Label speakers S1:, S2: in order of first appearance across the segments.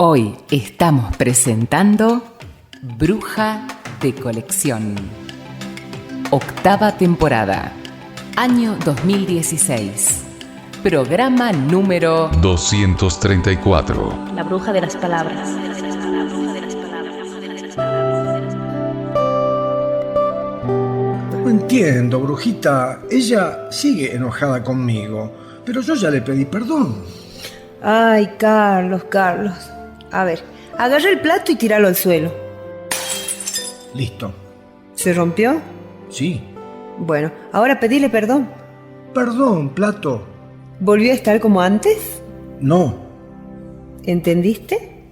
S1: Hoy estamos presentando Bruja de Colección. Octava temporada, año 2016. Programa número
S2: 234.
S3: La bruja de las palabras.
S4: No entiendo, brujita. Ella sigue enojada conmigo, pero yo ya le pedí perdón.
S5: Ay, Carlos. A ver, agarra el plato y tíralo al suelo.
S4: Listo.
S5: ¿Se rompió?
S4: Sí.
S5: Bueno, ahora pedile perdón.
S4: Perdón, plato.
S5: ¿Volvió a estar como antes?
S4: No.
S5: ¿Entendiste?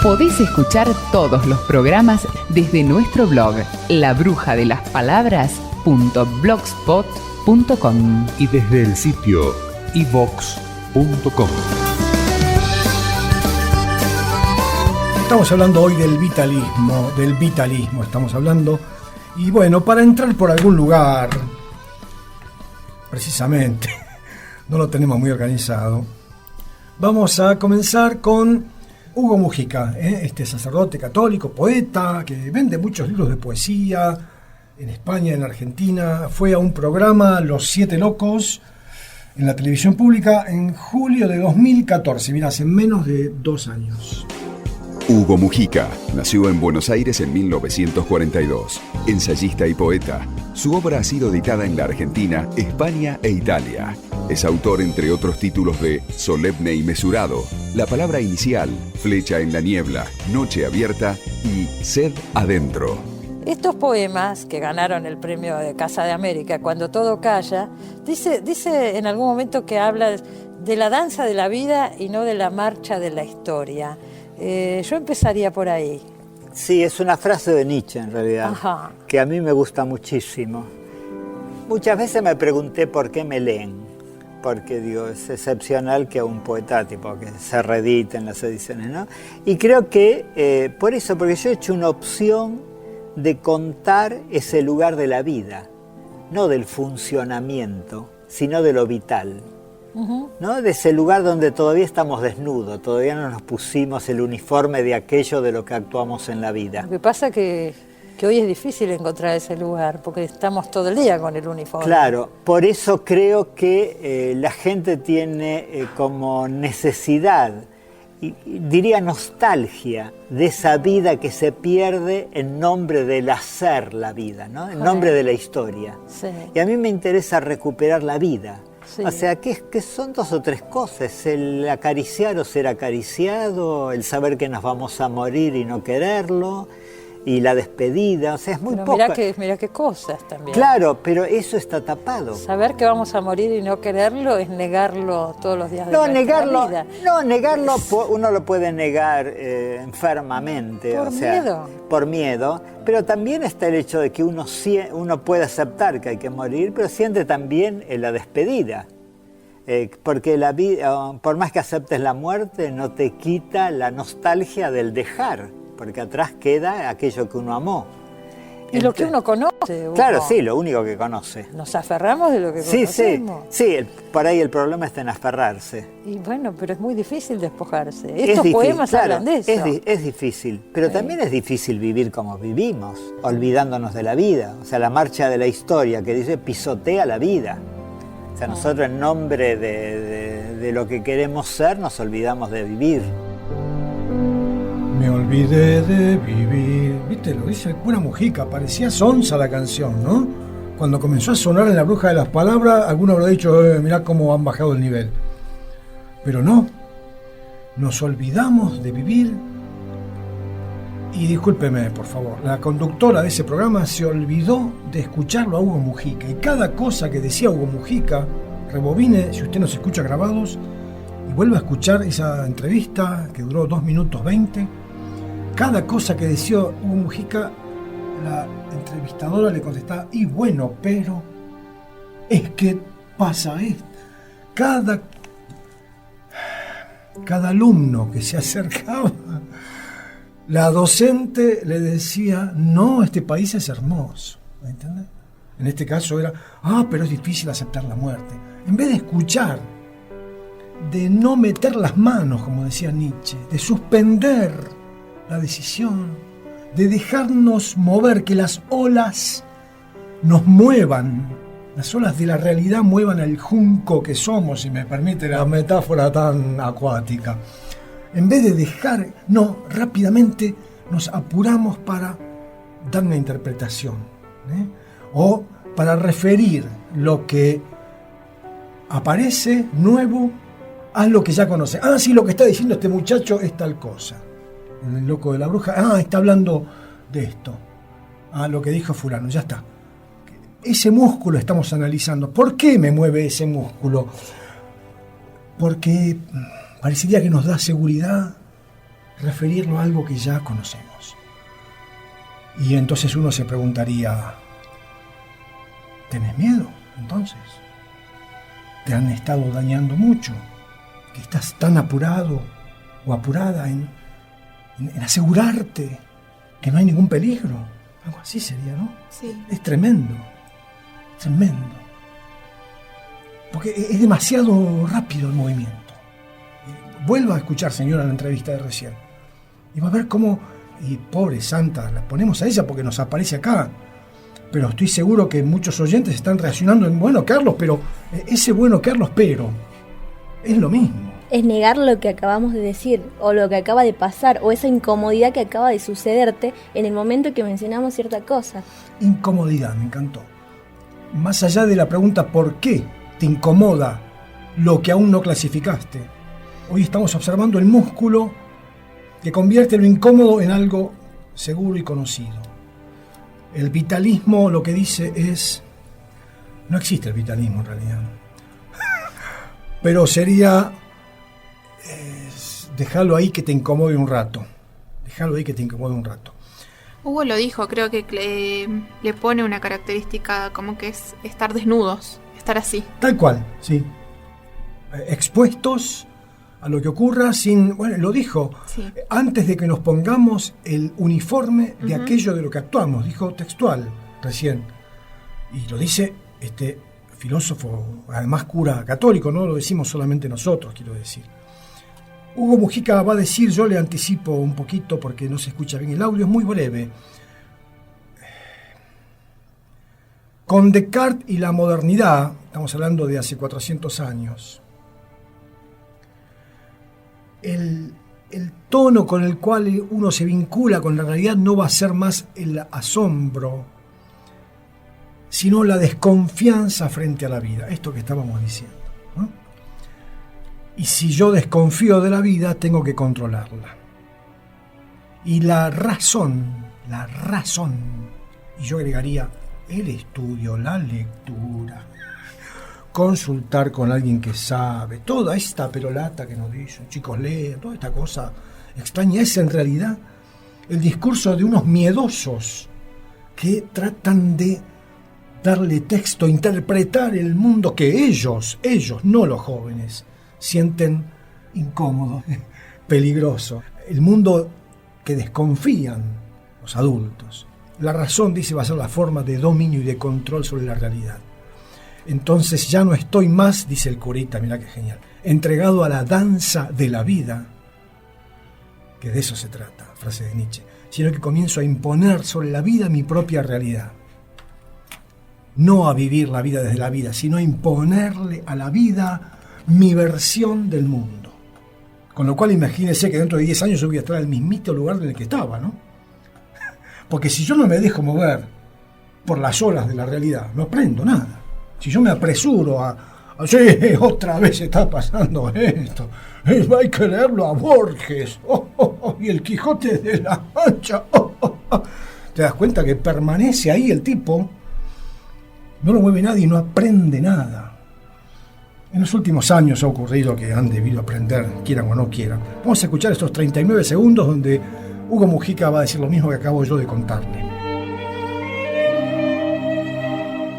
S1: Podés escuchar todos los programas desde nuestro blog labrujadelaspalabras.blogspot.com
S2: y desde el sitio ivox.com.
S4: Estamos hablando hoy del vitalismo estamos hablando. Y bueno, para entrar por algún lugar, precisamente, no lo tenemos muy organizado, vamos a comenzar con Hugo Mujica, este sacerdote católico, poeta, que vende muchos libros de poesía en España, en Argentina. Fue a un programa, Los Siete Locos, en la televisión pública en julio de 2014, mira, hace menos de 2 años.
S6: Hugo Mujica nació en Buenos Aires en 1942, ensayista y poeta. Su obra ha sido editada en la Argentina, España e Italia. Es autor, entre otros títulos, de Solemne y Mesurado, La Palabra Inicial, Flecha en la Niebla, Noche Abierta y Sed Adentro.
S7: Estos poemas que ganaron el premio de Casa de América, Cuando todo calla, dice en algún momento que habla de la danza de la vida y no de la marcha de la historia. Yo empezaría por ahí.
S8: Sí, es una frase de Nietzsche en realidad,
S7: Ajá.
S8: Que a mí me gusta muchísimo. Muchas veces me pregunté por qué me leen, porque digo, es excepcional que un poeta tipo que se reediten las ediciones, ¿no? Y creo que por eso, porque yo he hecho una opción de contar ese lugar de la vida, no del funcionamiento, sino de lo vital. ¿No? De ese lugar donde todavía estamos desnudos, todavía no nos pusimos el uniforme de aquello de lo que actuamos en la vida.
S7: Lo que pasa que hoy es difícil encontrar ese lugar, porque estamos todo el día con el uniforme.
S8: Claro, por eso creo que la gente tiene como necesidad, y diría nostalgia, de esa vida que se pierde en nombre del hacer la vida, ¿no? En nombre de la historia.
S7: Sí.
S8: Y a mí me interesa recuperar la vida.
S7: Sí.
S8: O sea, que son 2 o 3 cosas, el acariciar o ser acariciado, el saber que nos vamos a morir y no quererlo, y la despedida, o sea, es muy poco.
S7: Mirá qué cosas también.
S8: Claro, pero eso está tapado.
S7: Saber que vamos a morir y no quererlo es negarlo todos los días de nuestra vida.
S8: No, negarlo uno lo puede negar enfermamente.
S7: Por miedo.
S8: Por miedo, pero también está el hecho de que uno puede aceptar que hay que morir, pero siente también la despedida. Porque la vida, por más que aceptes la muerte, no te quita la nostalgia del dejar, porque atrás queda aquello que uno amó.
S7: Y lo que uno conoce.
S8: Claro, sí, lo único que conoce.
S7: Nos aferramos de lo que conocemos.
S8: Sí, por ahí el problema está en aferrarse.
S7: Y bueno, pero es muy difícil despojarse.
S8: Es
S7: Estos
S8: difícil,
S7: poemas
S8: claro,
S7: hablan de eso.
S8: Es difícil, pero también es difícil vivir como vivimos, olvidándonos de la vida. O sea, la marcha de la historia que dice pisotea la vida. O sea, nosotros en nombre de lo que queremos ser nos olvidamos de vivir.
S4: Me olvidé de vivir. ¿Viste? Lo dice el cura Mujica. Parecía sonsa la canción, ¿no? Cuando comenzó a sonar en La Bruja de las Palabras, alguno habrá dicho, mirá cómo han bajado el nivel. Pero no. Nos olvidamos de vivir. Y discúlpeme, por favor, la conductora de ese programa se olvidó de escucharlo a Hugo Mujica. Y cada cosa que decía Hugo Mujica, rebobine, si usted nos escucha grabados, y vuelve a escuchar esa entrevista que duró 2 minutos 20. Cada cosa que decía Hugo Mujica, la entrevistadora le contestaba, y bueno, pero es que pasa esto. Cada alumno que se acercaba, la docente le decía, no, este país es hermoso, ¿me entiendes? En este caso era, pero es difícil aceptar la muerte. En vez de escuchar, de no meter las manos, como decía Nietzsche, de suspender la decisión, de dejarnos mover, que las olas nos muevan, las olas de la realidad muevan al junco que somos, si me permite la metáfora tan acuática. En vez de dejar, no, rápidamente nos apuramos para dar una interpretación, o para referir lo que aparece nuevo a lo que ya conoce. Sí, lo que está diciendo este muchacho es tal cosa. El loco de la bruja, está hablando de esto. Lo que dijo fulano, ya está. Ese músculo estamos analizando. ¿Por qué me mueve ese músculo? Porque parecería que nos da seguridad referirlo a algo que ya conocemos. Y entonces uno se preguntaría, ¿tenés miedo entonces? ¿Te han estado dañando mucho? ¿Que estás tan apurado o apurada en asegurarte que no hay ningún peligro? Algo así sería, ¿no?
S3: Sí.
S4: Es tremendo. Tremendo. Porque es demasiado rápido el movimiento. Vuelva a escuchar, señora, la entrevista de recién. Y va a ver cómo, y pobre santa, la ponemos a ella porque nos aparece acá. Pero estoy seguro que muchos oyentes están reaccionando en bueno, Carlos, pero ese bueno, Carlos, pero es lo mismo.
S9: Es negar lo que acabamos de decir, o lo que acaba de pasar, o esa incomodidad que acaba de sucederte en el momento que mencionamos cierta cosa.
S4: Incomodidad, me encantó. Más allá de la pregunta ¿por qué te incomoda lo que aún no clasificaste? Hoy estamos observando el músculo que convierte lo incómodo en algo seguro y conocido. El vitalismo lo que dice es... No existe el vitalismo en realidad. Pero sería... dejarlo ahí que te incomode un rato. Dejarlo ahí que te incomode un rato.
S3: Hugo lo dijo, creo que le pone una característica como que es estar desnudos, estar así.
S4: Tal cual, sí. Expuestos a lo que ocurra sin... Bueno, lo dijo,
S3: sí.
S4: Antes de que nos pongamos el uniforme de aquello de lo que actuamos, dijo textual recién. Y lo dice este filósofo, además cura católico, no lo decimos solamente nosotros, quiero decir. Hugo Mujica va a decir, yo le anticipo un poquito porque no se escucha bien el audio, es muy breve. Con Descartes y la modernidad, estamos hablando de hace 400 años, el tono con el cual uno se vincula con la realidad no va a ser más el asombro, sino la desconfianza frente a la vida, esto que estábamos diciendo, ¿no? Y si yo desconfío de la vida, tengo que controlarla. Y la razón, y yo agregaría el estudio, la lectura, consultar con alguien que sabe, toda esta perolata que nos dicen, chicos lean, toda esta cosa extraña, es en realidad el discurso de unos miedosos que tratan de darle texto, interpretar el mundo que ellos, no los jóvenes, sienten incómodo, peligroso. El mundo que desconfían los adultos. La razón, dice, va a ser la forma de dominio y de control sobre la realidad. Entonces ya no estoy más, dice el curita, mirá qué genial, entregado a la danza de la vida, que de eso se trata, frase de Nietzsche, sino que comienzo a imponer sobre la vida mi propia realidad. No a vivir la vida desde la vida, sino a imponerle a la vida mi versión del mundo. Con lo cual imagínense que dentro de 10 años yo voy a estar en el mismito lugar en el que estaba, ¿no? Porque si yo no me dejo mover por las olas de la realidad, no aprendo nada. Si yo me apresuro sí, otra vez está pasando esto, hay que leerlo a Borges, y el Quijote de la Mancha, te das cuenta que permanece ahí el tipo, no lo mueve nadie y no aprende nada. En los últimos años ha ocurrido que han debido aprender, quieran o no quieran. Vamos a escuchar estos 39 segundos donde Hugo Mujica va a decir lo mismo que acabo yo de contarle.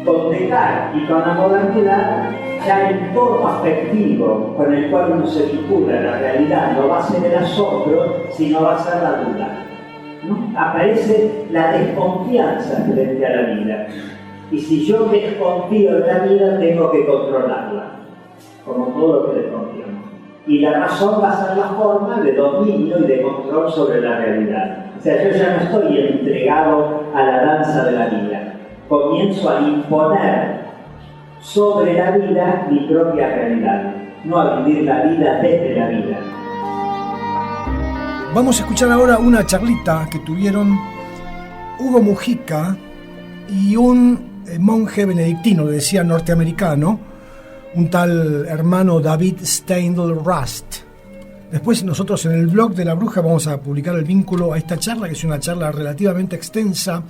S10: Con Descartes y con la modernidad, ya el tono afectivo con el cual uno se vincula a la realidad no va a ser el asombro, sino va a ser la duda. ¿No? Aparece la desconfianza frente a la vida. Y si yo desconfío de la vida, tengo que controlarla, como todo lo que desconfiamos. Y la razón va a ser la forma de dominio y de control sobre la realidad. O sea, yo ya no estoy entregado a la danza de la vida. Comienzo a imponer sobre la vida mi propia realidad, no a vivir la vida desde la vida.
S4: Vamos a escuchar ahora una charlita que tuvieron Hugo Mujica y un monje benedictino, le decía norteamericano, un tal hermano David Steindl Rast. Después nosotros en el blog de La Bruja vamos a publicar el vínculo a esta charla, que es una charla relativamente extensa,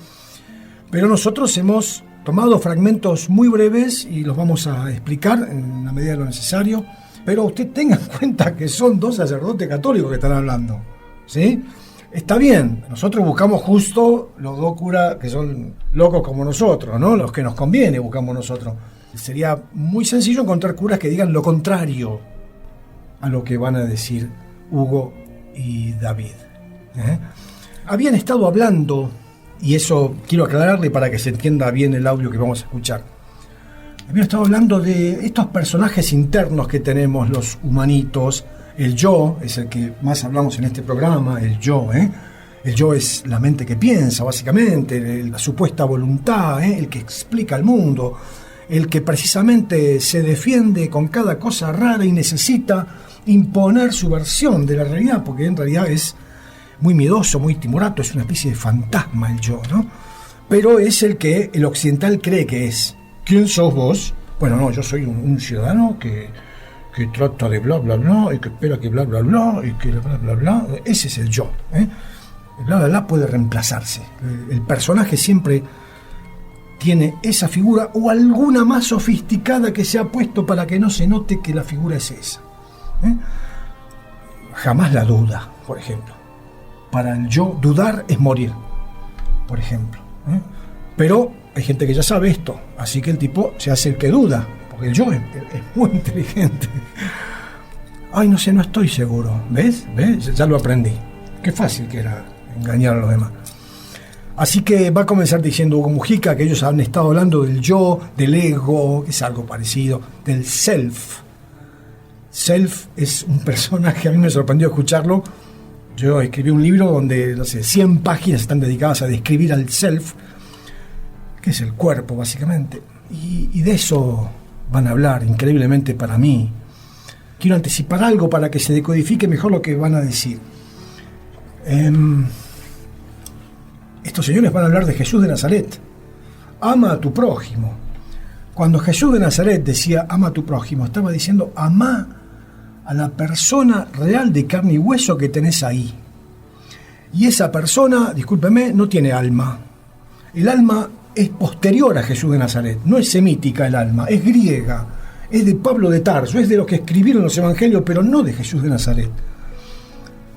S4: pero nosotros hemos tomado fragmentos muy breves y los vamos a explicar en la medida de lo necesario, pero usted tenga en cuenta que son dos sacerdotes católicos que están hablando, ¿sí? Está bien, nosotros buscamos justo los dos curas que son locos como nosotros, ¿no? Los que nos conviene buscamos nosotros. Sería muy sencillo encontrar curas que digan lo contrario a lo que van a decir Hugo y David. Habían estado hablando, y eso quiero aclararle para que se entienda bien el audio que vamos a escuchar. Habían estado hablando de estos personajes internos que tenemos los humanitos. El yo es el que más hablamos en este programa, el yo, El yo es la mente que piensa, básicamente, la supuesta voluntad, el que explica el mundo, el que precisamente se defiende con cada cosa rara y necesita imponer su versión de la realidad, porque en realidad es muy miedoso, muy timorato, es una especie de fantasma el yo, ¿no? Pero es el que el occidental cree que es. ¿Quién sos vos? Bueno, no, yo soy un ciudadano que trata de bla, bla, bla, y que espera que bla, bla, bla, y que bla, bla, bla. Ese es el yo, El bla, bla, bla puede reemplazarse. El personaje siempre tiene esa figura o alguna más sofisticada que se ha puesto para que no se note que la figura es esa. Jamás la duda, por ejemplo. Para el yo, dudar es morir, por ejemplo. Pero hay gente que ya sabe esto, así que el tipo se hace el que duda, porque el yo es muy inteligente. Ay, no sé, no estoy seguro. ¿Ves? Ya lo aprendí. Qué fácil que era engañar a los demás. Así que va a comenzar diciendo Hugo Mujica que ellos han estado hablando del yo, del ego, que es algo parecido, del self. Self es un personaje, a mí me sorprendió escucharlo. Yo escribí un libro donde, no sé, 100 páginas están dedicadas a describir al self, que es el cuerpo, básicamente. Y de eso van a hablar, increíblemente para mí. Quiero anticipar algo para que se decodifique mejor lo que van a decir. Estos señores van a hablar de Jesús de Nazaret. Ama a tu prójimo. Cuando Jesús de Nazaret decía ama a tu prójimo, estaba diciendo ama a la persona real de carne y hueso que tenés ahí. Y esa persona, discúlpeme, no tiene alma. El alma es posterior a Jesús de Nazaret, no es semítica el alma, es griega, es de Pablo de Tarso, es de los que escribieron los evangelios, pero no de Jesús de Nazaret.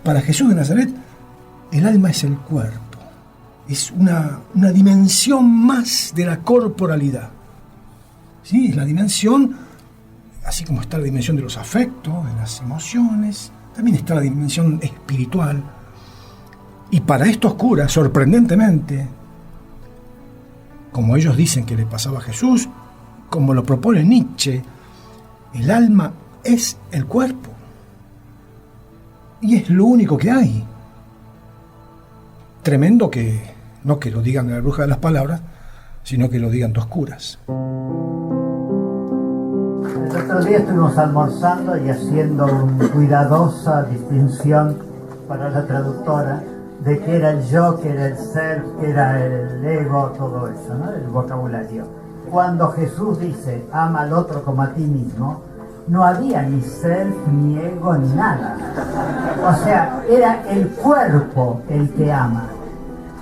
S4: Para Jesús de Nazaret, el alma es el cuerpo, es una dimensión más de la corporalidad. ¿Sí? Es la dimensión, así como está la dimensión de los afectos, de las emociones, también está la dimensión espiritual. Y para estos curas, sorprendentemente, como ellos dicen que le pasaba a Jesús, como lo propone Nietzsche, el alma es el cuerpo. Y es lo único que hay. Tremendo que, no que lo digan de la bruja de las palabras, sino que lo digan dos curas.
S11: El otro día estuvimos almorzando y haciendo una cuidadosa distinción para la traductora de qué era el yo, qué era el ser, qué era el ego, todo eso, ¿no? El vocabulario. Cuando Jesús dice ama al otro como a ti mismo, no había ni self, ni ego, ni nada. O sea, era el cuerpo el que ama.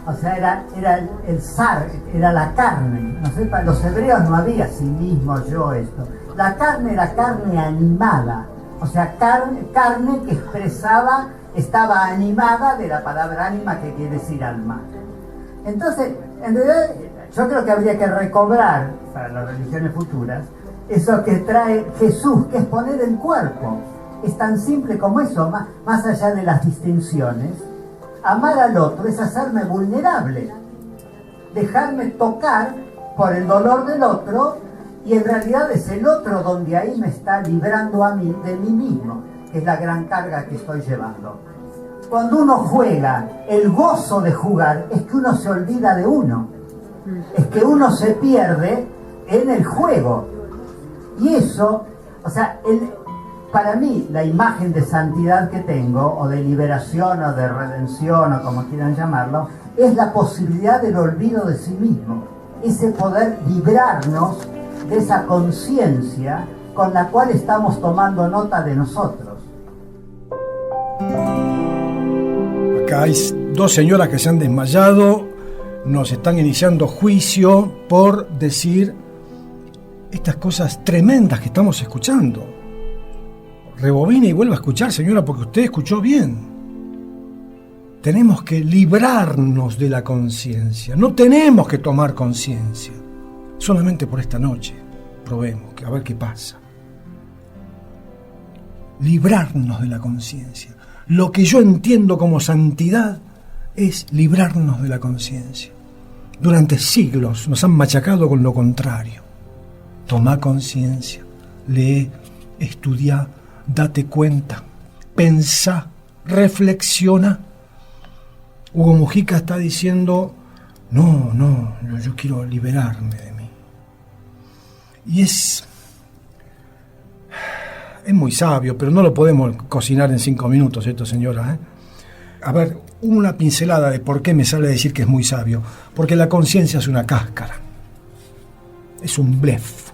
S11: O sea, era el zar, era la carne. No sé, para los hebreos no había sí mismo, yo, esto. La carne era carne animada. O sea, carne que expresaba, estaba animada de la palabra ánima, que quiere decir alma. Entonces, en realidad, yo creo que habría que recobrar, para las religiones futuras, eso que trae Jesús, que es poner el cuerpo. Es tan simple como eso, más allá de las distinciones. Amar al otro es hacerme vulnerable, dejarme tocar por el dolor del otro, y en realidad es el otro donde ahí me está librando a mí de mí mismo, que es la gran carga que estoy llevando. Cuando uno juega, el gozo de jugar es que uno se olvida de uno, es que uno se pierde en el juego. Y eso, o sea, para mí la imagen de santidad que tengo, o de liberación, o de redención, o como quieran llamarlo, es la posibilidad del olvido de sí mismo, ese poder librarnos de esa conciencia con la cual estamos tomando nota de nosotros.
S4: Acá hay dos señoras que se han desmayado, nos están iniciando juicio por decir estas cosas tremendas que estamos escuchando. Rebobine y vuelva a escuchar, señora, porque usted escuchó bien. Tenemos que librarnos de la conciencia. No tenemos que tomar conciencia. Solamente por esta noche. Probemos, a ver qué pasa. Librarnos de la conciencia. Lo que yo entiendo como santidad es librarnos de la conciencia. Durante siglos nos han machacado con lo contrario. Toma conciencia, lee, estudia, date cuenta, pensá, reflexiona. Hugo Mujica está diciendo, no, yo quiero liberarme de mí. Y es muy sabio, pero no lo podemos cocinar en 5 minutos esto, señora. A ver, una pincelada de por qué me sale a decir que es muy sabio. Porque la conciencia es una cáscara. Es un blef,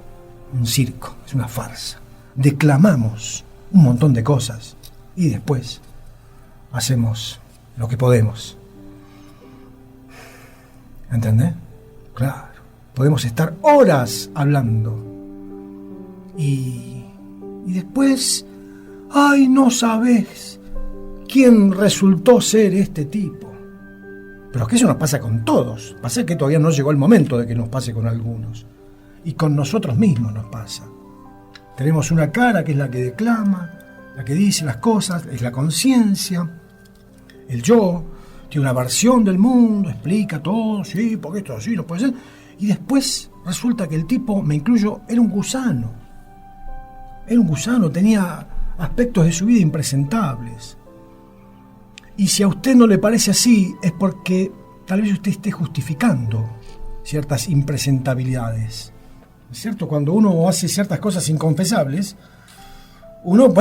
S4: un circo, es una farsa. Declamamos un montón de cosas y después hacemos lo que podemos. ¿Entendés? Claro. Podemos estar horas hablando. Y después, ay, no sabes quién resultó ser este tipo. Pero es que eso nos pasa con todos. Pasa que todavía no llegó el momento de que nos pase con algunos. Y con nosotros mismos nos pasa. Tenemos una cara que es la que declama, la que dice las cosas, es la conciencia. El yo tiene una versión del mundo, explica todo, sí, porque esto así no puede ser. Y después resulta que el tipo, me incluyo, era un gusano. Era un gusano, tenía aspectos de su vida impresentables. Y si a usted no le parece así, es porque tal vez usted esté justificando ciertas impresentabilidades. ¿Es cierto? Cuando uno hace ciertas cosas inconfesables, uno,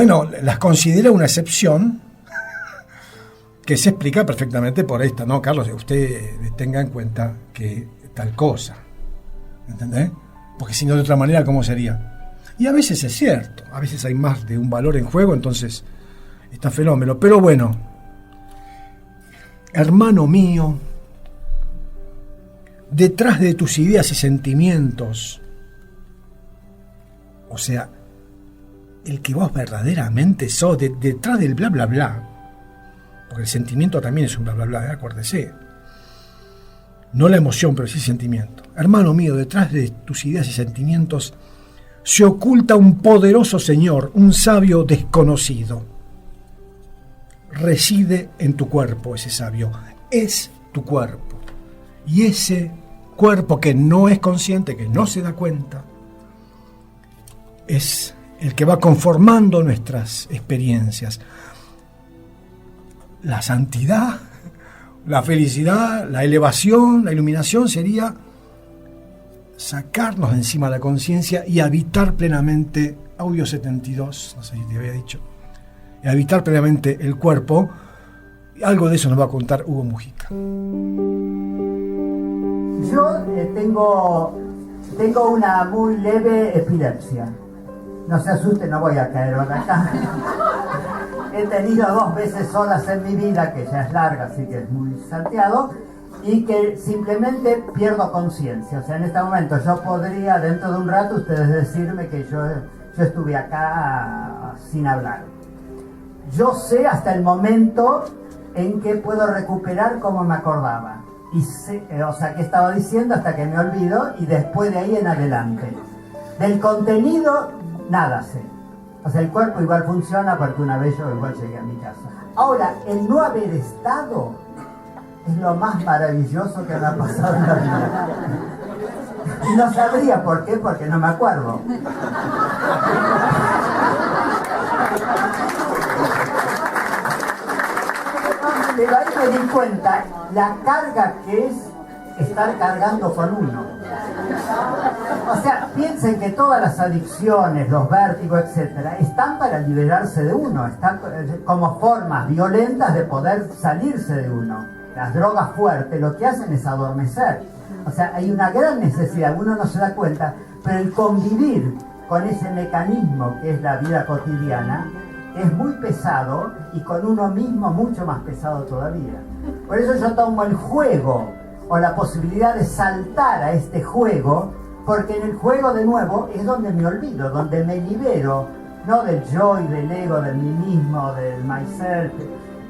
S4: las considera una excepción que se explica perfectamente por esta, ¿no, Carlos? Usted tenga en cuenta que tal cosa, ¿entendés? Porque si no, de otra manera, ¿cómo sería? Y a veces es cierto, a veces hay más de un valor en juego, entonces está fenómeno. Pero bueno, hermano mío, detrás de tus ideas y sentimientos, o sea, el que vos verdaderamente sos, detrás del bla bla bla, porque el sentimiento también es un bla bla bla, acuérdese. No la emoción, pero sí el sentimiento. Hermano mío, detrás de tus ideas y sentimientos se oculta un poderoso señor, un sabio desconocido. Reside en tu cuerpo ese sabio, es tu cuerpo. Y ese cuerpo que no es consciente, que no se da cuenta, es el que va conformando nuestras experiencias. La santidad, la felicidad, la elevación, la iluminación sería sacarnos de encima la conciencia y habitar plenamente, audio 72, no sé si te había dicho, y habitar plenamente el cuerpo. Algo de eso nos va a contar Hugo Mujica.
S11: Yo tengo una muy leve epilepsia. No se asuste, no voy a caer acá. He tenido 2 veces solas en mi vida, que ya es larga, así que es muy salteado, y que simplemente pierdo conciencia. O sea, en este momento yo podría, dentro de un rato, ustedes decirme que yo estuve acá sin hablar. Yo sé hasta el momento en que puedo recuperar como me acordaba. Y sé, o sea, qué estaba diciendo hasta que me olvido, y después de ahí en adelante. Del contenido, nada sé. O sea, el cuerpo igual funciona porque una vez yo igual llegué a mi casa. Ahora, el no haber estado es lo más maravilloso que me ha pasado en la vida. Y no sabría por qué, porque no me acuerdo. Pero ahí me di cuenta la carga que es estar cargando con uno. O sea, piensen que todas las adicciones, los vértigos, etcétera, están para liberarse de uno, están como formas violentas de poder salirse de uno. Las drogas fuertes lo que hacen es adormecer. O sea, hay una gran necesidad, uno no se da cuenta, pero el convivir con ese mecanismo que es la vida cotidiana es muy pesado y con uno mismo mucho más pesado todavía. Por eso yo tomo el juego o la posibilidad de saltar a este juego, porque en el juego de nuevo es donde me olvido, donde me libero, no del yo y del ego, del mí mismo, del myself.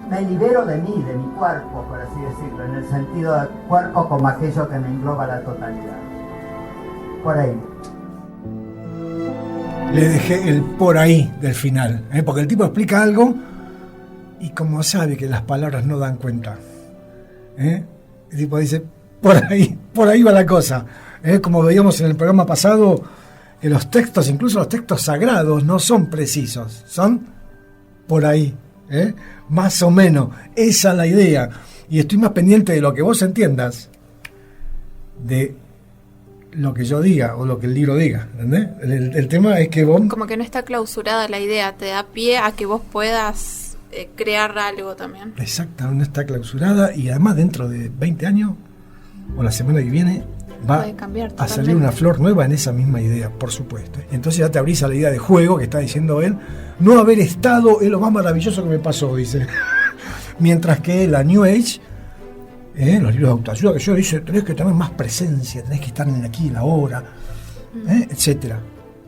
S11: Me libero de mí, de mi cuerpo, por así decirlo, en el sentido de cuerpo como aquello que me engloba la totalidad. Por ahí.
S4: Le dejé el por ahí del final, porque el tipo explica algo y como sabe que las palabras no dan cuenta, el tipo dice, por ahí va la cosa. Como veíamos en el programa pasado, que los textos, incluso los textos sagrados, no son precisos, son por ahí, más o menos. Esa es la idea. Y estoy más pendiente de lo que vos entiendas, de lo que yo diga o lo que el libro diga, ¿entendés? El tema es que vos...
S3: Como que no está clausurada la idea, te da pie a que vos puedas crear algo también.
S4: Exacto, no está clausurada y además dentro de 20 años o la semana que viene va a salir una flor nueva en esa misma idea, por supuesto. Entonces ya te abrís a la idea de juego que está diciendo él. No haber estado es lo más maravilloso que me pasó, dice. Mientras que la New Age, los libros de autoayuda que yo dice, tenés que tener más presencia, tenés que estar en el aquí y la ahora, etcétera.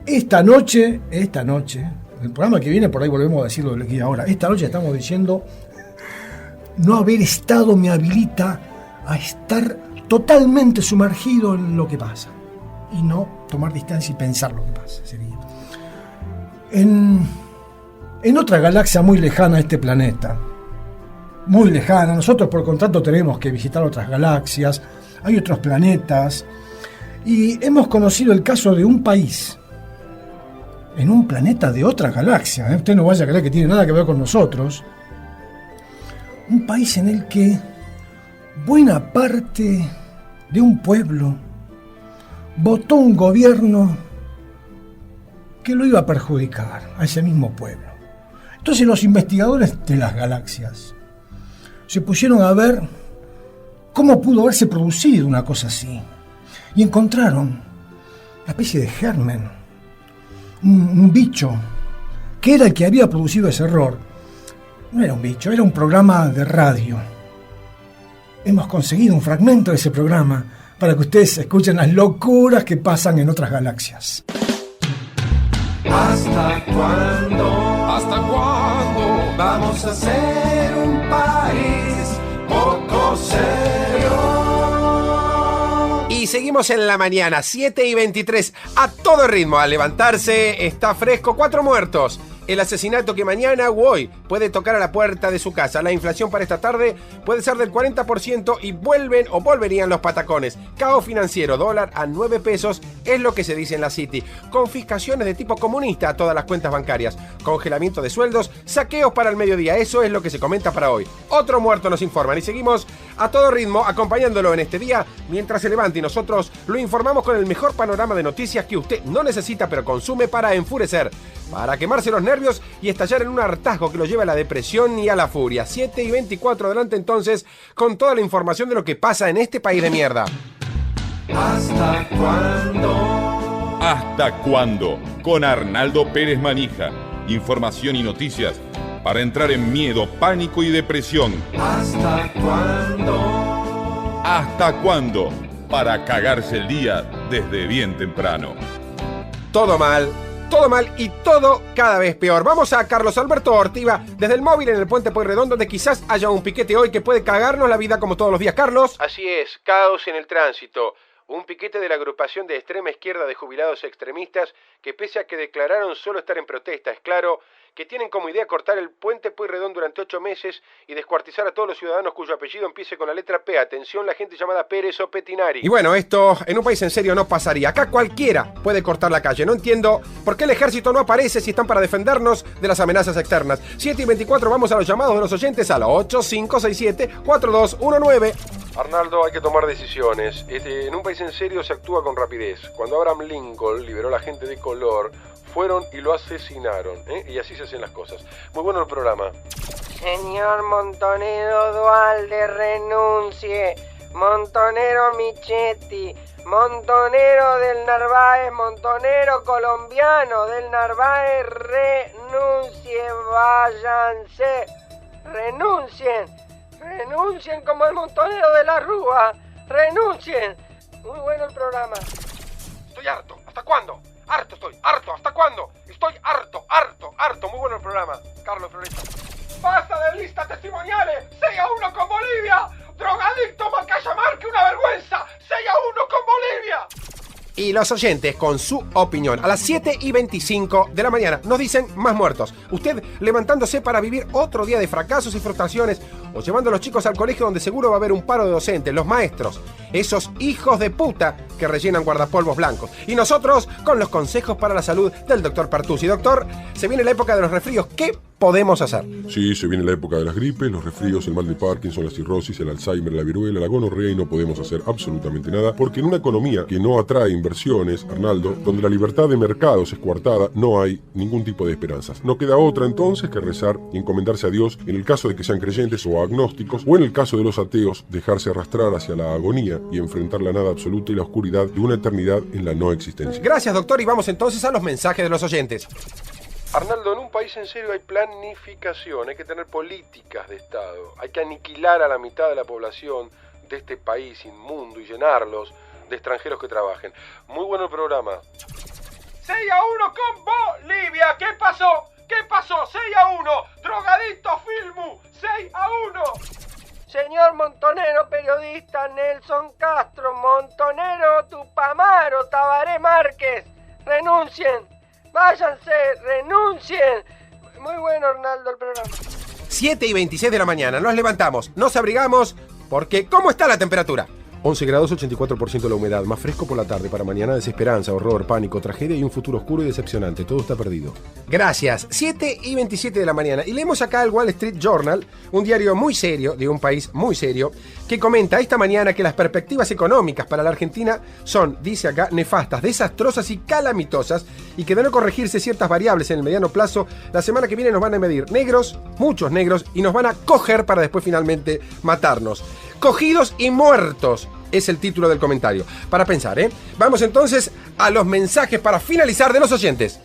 S4: Esta noche, el programa que viene por ahí volvemos a decirlo del aquí y ahora. Esta noche estamos diciendo, no haber estado me habilita a estar totalmente sumergido en lo que pasa y no tomar distancia y pensar lo que pasa. Sería en otra galaxia muy lejana a este planeta, muy lejana, nosotros por contrato tenemos que visitar otras galaxias, hay otros planetas y hemos conocido el caso de un país en un planeta de otra galaxia, usted no vaya a creer que tiene nada que ver con nosotros, un país en el que buena parte de un pueblo votó un gobierno que lo iba a perjudicar a ese mismo pueblo. Entonces los investigadores de las galaxias se pusieron a ver cómo pudo haberse producido una cosa así y encontraron una especie de germen, un bicho que era el que había producido ese error. No era un bicho, era un programa de radio. Hemos conseguido un fragmento de ese programa para que ustedes escuchen las locuras que pasan en otras galaxias.
S12: ¿Hasta cuándo? ¿Hasta cuándo? Vamos a ser un país poco serio.
S13: Y seguimos en la mañana, 7:23, a todo ritmo. Al levantarse, está fresco, 4 muertos. El asesinato que mañana u hoy puede tocar a la puerta de su casa. La inflación para esta tarde puede ser del 40% y volverían los patacones. Caos financiero, dólar a 9 pesos, es lo que se dice en la City. Confiscaciones de tipo comunista a todas las cuentas bancarias. Congelamiento de sueldos, saqueos para el mediodía. Eso es lo que se comenta para hoy. Otro muerto nos informan y seguimos a todo ritmo acompañándolo en este día mientras se levanta y nosotros lo informamos con el mejor panorama de noticias que usted no necesita pero consume para enfurecer, para quemarse los nervios y estallar en un hartazgo que lo lleva a la depresión y a la furia. 7:24, adelante entonces con toda la información de lo que pasa en este país de mierda.
S12: ¿Hasta cuándo?
S14: ¿Hasta cuándo? Con Arnaldo Pérez Manija. Información y noticias para entrar en miedo, pánico y depresión.
S12: ¿Hasta cuándo?
S14: ¿Hasta cuándo? Para cagarse el día desde bien temprano.
S13: Todo mal y todo cada vez peor. Vamos a Carlos Alberto Ortiva desde el móvil en el puente Pueyrredón, donde quizás haya un piquete hoy que puede cagarnos la vida como todos los días. Carlos.
S15: Así es, caos en el tránsito. Un piquete de la agrupación de extrema izquierda de jubilados extremistas
S13: que pese a que declararon solo estar en protesta, es claro que tienen como idea cortar el puente Pueyrredón durante 8 meses y descuartizar a todos los ciudadanos cuyo apellido empiece con la letra P. Atención, la gente llamada Pérez o Petinari. Y bueno, esto en un país en serio no pasaría. Acá cualquiera puede cortar la calle. No entiendo por qué el ejército no aparece si están para defendernos de las amenazas externas. 7:24, vamos a los llamados de los oyentes al 8567-4219. Arnaldo, hay que tomar decisiones. En un país en serio se actúa con rapidez. Cuando Abraham Lincoln liberó a la gente de color, fueron y lo asesinaron, y así se hacen las cosas. Muy bueno el programa.
S15: Señor Montonero Dualde, renuncie. Montonero Michetti, Montonero del Narváez, Montonero colombiano del Narváez, renuncie, váyanse, renuncien como el Montonero de la Rúa, renuncien. Muy bueno el programa.
S13: Estoy harto, ¿hasta cuándo? Harto, ¿hasta cuándo? Estoy harto. Muy bueno el programa. Carlos Floresta. ¡Basta de listas testimoniales! ¡6-1 con Bolivia! ¡Drogadicto Macaya que una vergüenza! ¡6-1 con Bolivia! Y los oyentes con su opinión a las 7:25 de la mañana nos dicen más muertos. Usted levantándose para vivir otro día de fracasos y frustraciones o llevando a los chicos al colegio donde seguro va a haber un paro de docentes, los maestros, esos hijos de puta que rellenan guardapolvos blancos. Y nosotros con los consejos para la salud del doctor Pertusi. Doctor, se viene la época de los resfríos. ¿Qué podemos hacer?
S16: Sí, se viene la época de las gripes, los resfríos, el mal de Parkinson, la cirrosis, el Alzheimer, la viruela, la gonorrea y no podemos hacer absolutamente nada porque en una economía que no atrae inversiones, Arnaldo, donde la libertad de mercados es coartada, no hay ningún tipo de esperanzas. No queda otra entonces que rezar y encomendarse a Dios en el caso de que sean creyentes o agnósticos o en el caso de los ateos, dejarse arrastrar hacia la agonía y enfrentar la nada absoluta y la oscuridad de una eternidad en la no existencia.
S13: Gracias, doctor, y vamos entonces a los mensajes de los oyentes. Arnaldo, en un país en serio hay planificación, hay que tener políticas de Estado, hay que aniquilar a la mitad de la población de este país inmundo y llenarlos de extranjeros que trabajen. Muy bueno el programa. 6-1 con Bolivia. ¿Qué pasó? 6-1. Drogadicto Filmu. 6-1.
S15: Señor Montonero periodista Nelson Castro, Montonero Tupamaro, Tabaré Márquez, renuncien, váyanse, renuncien. Muy bueno, Arnaldo, el programa.
S13: 7:26 de la mañana, nos levantamos, nos abrigamos, porque ¿cómo está la temperatura? 11 grados, 84% la humedad, más fresco por la tarde. Para mañana desesperanza, horror, pánico, tragedia y un futuro oscuro y decepcionante. Todo está perdido. Gracias. 7:27 de la mañana. Y leemos acá el Wall Street Journal, un diario muy serio, de un país muy serio, que comenta esta mañana que las perspectivas económicas para la Argentina son, dice acá, nefastas, desastrosas y calamitosas, y que de no corregirse ciertas variables en el mediano plazo, la semana que viene nos van a medir negros, muchos negros, y nos van a coger para después finalmente matarnos. Cogidos y muertos es el título del comentario. Para pensar, ¿eh? Vamos entonces a los mensajes para finalizar de los oyentes.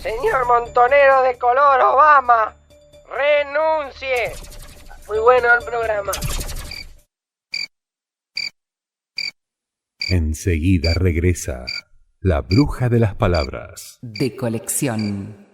S15: Señor Montonero de color, Obama, renuncie. Muy bueno el programa.
S2: Enseguida regresa La Bruja de las Palabras.
S1: De colección.